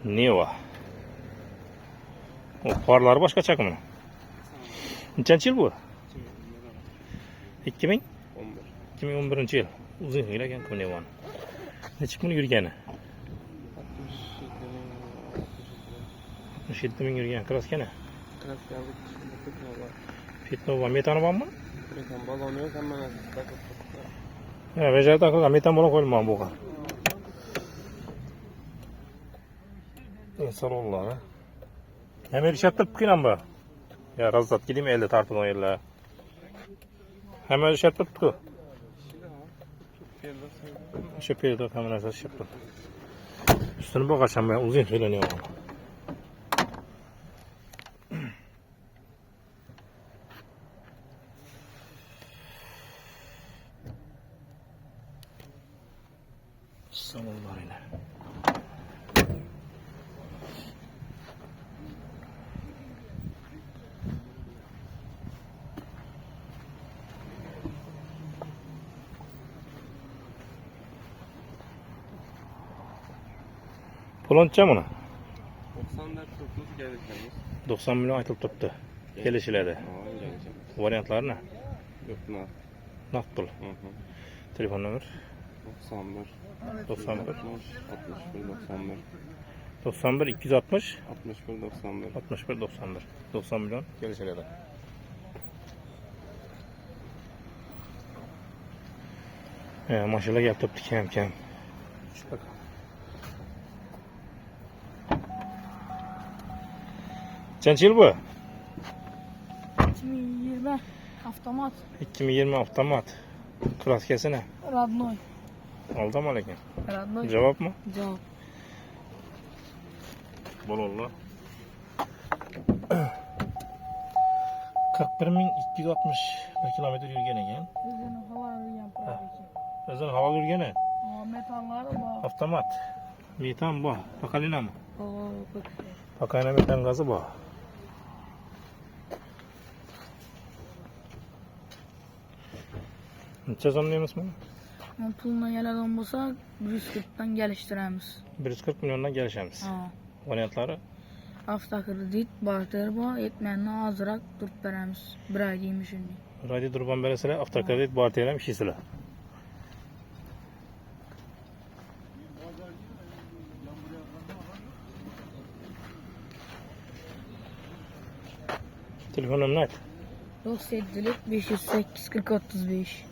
Neva. O parlar başka çakımı. Nechanchi yil bu? 2000? 2011 yil. Uzun yil ekan bu Nevani. Necha kun yurgani? 67 ming yurgan kraskani. Petnova metani bormi? Metan baloni yo'q, hamma narsa takib. Ha, bejarda qilgan metan balon qo'yilmagan bu. Salonlar. Hemen iş yaptırıp kıyılan bu. Ya razat gideyim elde tartılan yerler. Hemen iş yaptırıp kı. İş yapıyor da hemen iş yaptırıp. Üstünü bak açam ben uzun söyleniyor ama. Salonlar yine. Puloncha buni? 90 milyon aytılıp tuttu. Gelişilerde. Varyantlar ne? Naqd pul. Telefon nomer? 91 91 260 61 91 90 milyon gelişilerde. Maşallah yaptık kem. Şu bakalım. Kaç yıl bu? 2020 avtomat. 2020 avtomat. Klaskesi ne? Radnoy. Aldı mı lekin? Radnoy. Cevap mı? Cevap. Bol oldu. 41.260 kilometre yürüyen ekan. Özünün hava yürüyen probeki. Özün hava yürüyeni. Metalları var. Avtomat. Metan bu. Pakalina mı? Bak. Pakalina metan gazı bu. Neçe zonlayımız mı? Puluna yerlerden olsa 140'dan geliştiremiz. 140 milyondan gelişemiz. Varyantları? Hafta kredit, barter bu. Yetmenini azırak durup veremiz. Bir ay giymiş şimdi. Radyo durban beresine afterkredit barterem işisiyle. Telefonum ne? 97'lik 508 40 35.